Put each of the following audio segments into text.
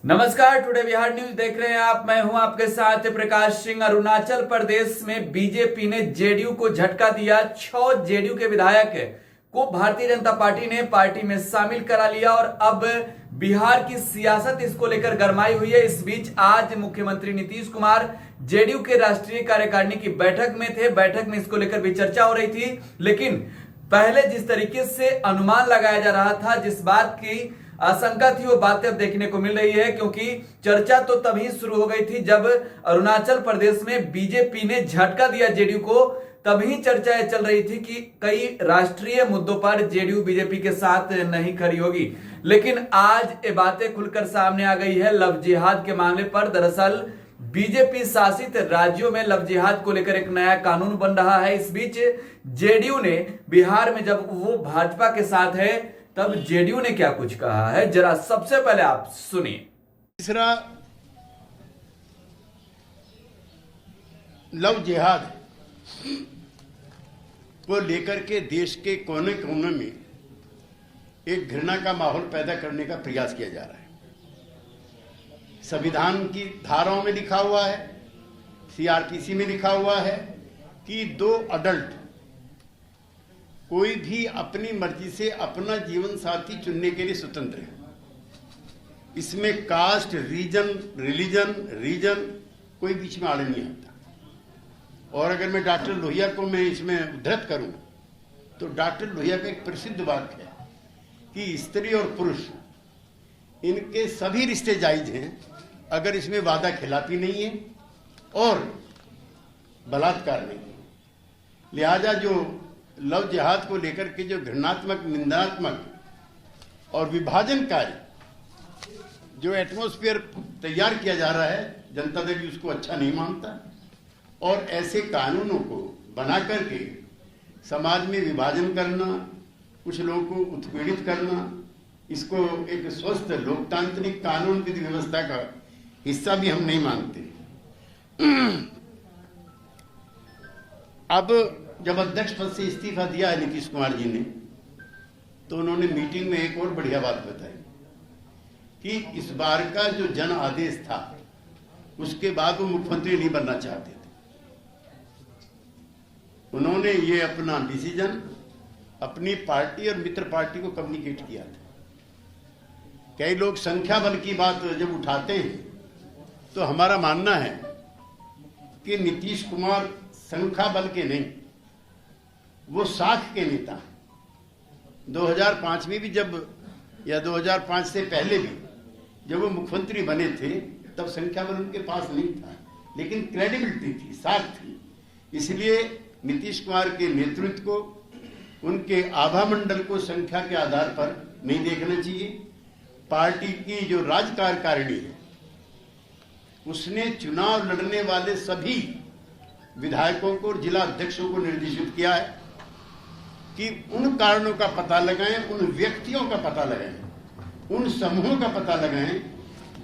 नमस्कार, today Bihar news देख रहे हैं आप। मैं हूं आपके साथ प्रकाश सिंह। अरुणाचल प्रदेश में बीजेपी ने जेडीयू को झटका दिया। 6 जेडीयू के विधायक को भारतीय जनता पार्टी ने पार्टी में शामिल करा लिया और अब बिहार की सियासत इसको लेकर गरमाई हुई है। इस बीच आज मुख्यमंत्री नीतीश कुमार जेडीयू के राष्ट्रीय कार्यकारिणी की बैठक में थे। बैठक में इसको लेकर भी चर्चा हो रही थी, लेकिन पहले जिस तरीके से अनुमान लगाया जा रहा था, जिस बात की आशंका थी, वो बातें अब देखने को मिल रही है। क्योंकि चर्चा तो तभी शुरू हो गई थी जब अरुणाचल प्रदेश में बीजेपी ने झटका दिया जेडीयू को। तभी चर्चाएं चल रही थी कि कई राष्ट्रीय मुद्दों पर जेडीयू बीजेपी के साथ नहीं खड़ी होगी, लेकिन आज ये बातें खुलकर सामने आ गई है लव जिहाद के मामले पर। दरअसल बीजेपी शासित राज्यों में लव जिहाद को लेकर एक नया कानून बन रहा है। इस बीच जेडीयू ने बिहार में, जब वो भाजपा के साथ है, तब जेडीयू ने क्या कुछ कहा है, जरा सबसे पहले आप सुनिए। तीसरा लव जिहाद को लेकर के देश के कोने कोने में एक घृणा का माहौल पैदा करने का प्रयास किया जा रहा है। संविधान की धाराओं में लिखा हुआ है, सीआरपीसी में लिखा हुआ है कि 2 अडल्ट कोई भी अपनी मर्जी से अपना जीवन साथी चुनने के लिए स्वतंत्र है। इसमें कास्ट, रीजन कोई बीच में आड़े नहीं आता। और अगर मैं डॉक्टर लोहिया को मैं इसमें उद्धृत करूं तो डॉक्टर लोहिया का एक प्रसिद्ध वाक्य है कि स्त्री और पुरुष इनके सभी रिश्ते जायज हैं अगर इसमें वादा खिलाफी नहीं है और बलात्कार नहीं है। लिहाजा जो लव जिहाद को लेकर के जो घृणात्मक, निंदात्मक और विभाजनकारी जो एटमॉस्फेयर तैयार किया जा रहा है, जनता दल भी उसको अच्छा नहीं मानता। और ऐसे कानूनों को बना करके समाज में विभाजन करना, कुछ लोगों को उत्पीड़ित करना, इसको एक स्वस्थ लोकतांत्रिक कानून विधि व्यवस्था का हिस्सा भी हम नहीं मानते। अब जब अध्यक्ष पद से इस्तीफा दिया है नीतीश कुमार जी ने, तो उन्होंने मीटिंग में एक और बढ़िया बात बताई कि इस बार का जो जन आदेश था उसके बाद वो मुख्यमंत्री नहीं बनना चाहते थे। उन्होंने ये अपना डिसीजन अपनी पार्टी और मित्र पार्टी को कम्युनिकेट किया था। कई लोग संख्या बल की बात जब उठाते हैं तो हमारा मानना है कि नीतीश कुमार संख्या बल के नहीं, वो साख के नेता हैं। 2005 में भी जब, या 2005 से पहले भी जब वो मुख्यमंत्री बने थे, तब संख्या बल उनके पास नहीं था, लेकिन क्रेडिबिलिटी थी, साख थी। इसलिए नीतीश कुमार के नेतृत्व को, उनके आभा मंडल को संख्या के आधार पर नहीं देखना चाहिए। पार्टी की जो राज्य कार्यकारिणी है उसने चुनाव लड़ने वाले सभी विधायकों को और जिला अध्यक्षों को निर्देशित किया है कि उन कारणों का पता लगाएं, उन व्यक्तियों का पता लगाएं, उन समूहों का पता लगाएं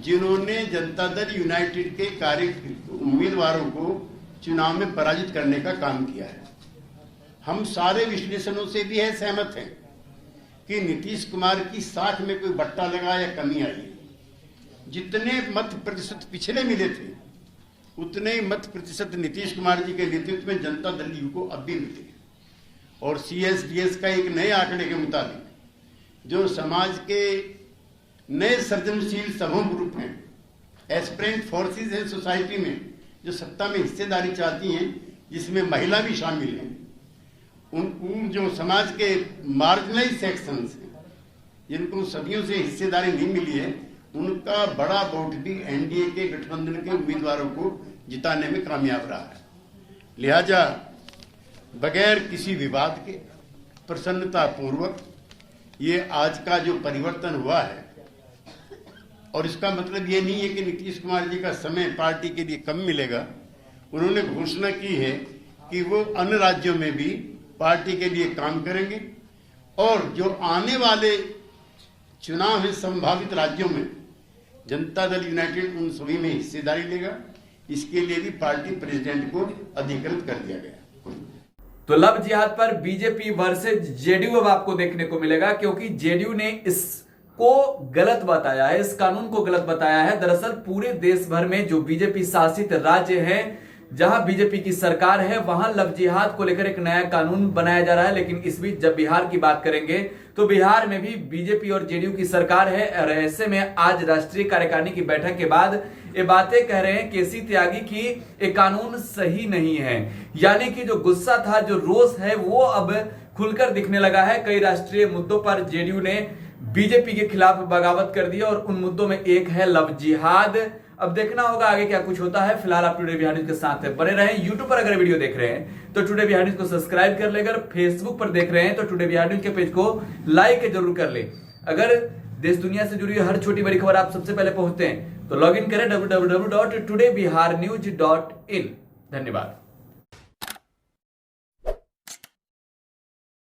जिन्होंने जनता दल यूनाइटेड के उम्मीदवारों को चुनाव में पराजित करने का काम किया है। हम सारे विश्लेषणों से भी है सहमत हैं कि नीतीश कुमार की साख में कोई बट्टा लगा या कमी आई है। जितने मत प्रतिशत पिछले मिले थे, उतने ही मत प्रतिशत नीतीश कुमार जी के नेतृत्व में जनता दल यू को अब भी मिलते हैं। और CSDS का एक नए आंकड़े के मुताबिक जो समाज के नए सृजनशील समूह ग्रुप हैं, एस्पिरेंट फोर्सेस हैं सोसाइटी में, जो सत्ता में हिस्सेदारी चाहती हैं, जिसमें महिला भी शामिल हैं, उन जो समाज के मार्जिनलाइज सेक्शंस हैं, जिनको सदियों से हिस्सेदारी नहीं मिली है, उनका बड़ा वोट भी एनडीए के गठबंधन के उम्मीदवारों को जिताने में कामयाब रहा है। लिहाजा बगैर किसी विवाद के प्रसन्नता पूर्वक ये आज का जो परिवर्तन हुआ है, और इसका मतलब ये नहीं है कि नीतीश कुमार जी का समय पार्टी के लिए कम मिलेगा। उन्होंने घोषणा की है कि वो अन्य राज्यों में भी पार्टी के लिए काम करेंगे और जो आने वाले चुनाव है संभावित राज्यों में जनता दल यूनाइटेड उन सभी में हिस्सेदारी लेगा। इसके लिए भी पार्टी प्रेसिडेंट को अधिकृत कर दिया गया। तो लव जिहाद पर बीजेपी वर्सेज जेडीयू अब आपको देखने को मिलेगा, क्योंकि जेडीयू ने इस को गलत बताया है, इस कानून को गलत बताया है। दरअसल पूरे देश भर में जो बीजेपी शासित राज्य है, जहां बीजेपी की सरकार है, वहां लव जिहाद को लेकर एक नया कानून बनाया जा रहा है। लेकिन इस बीच जब बिहार की बात करेंगे तो बिहार में भी बीजेपी और जेडीयू की सरकार है और ऐसे में आज राष्ट्रीय कार्यकारिणी की बैठक के बाद ये बातें कह रहे हैं केसी त्यागी की ये कानून सही नहीं है। यानी कि जो गुस्सा था, जो रोष है, वो अब खुलकर दिखने लगा है। कई राष्ट्रीय मुद्दों पर जेडीयू ने बीजेपी के खिलाफ बगावत कर दिया और उन मुद्दों में एक है लव जिहाद। अब देखना होगा आगे क्या कुछ होता है। फिलहाल आप टुडे बिहार न्यूज के साथ बने रहें। यूट्यूब पर अगर वीडियो देख रहे हैं तो टुडे बिहार न्यूज को सब्सक्राइब कर ले। अगर फेसबुक पर देख रहे हैं तो टुडे बिहार न्यूज के पेज को लाइक जरूर कर ले। अगर देश दुनिया से जुड़ी हर छोटी बड़ी खबर आप सबसे पहले पहुंचते हैं तो लॉग इन करें www.todaybiharnews.in। धन्यवाद।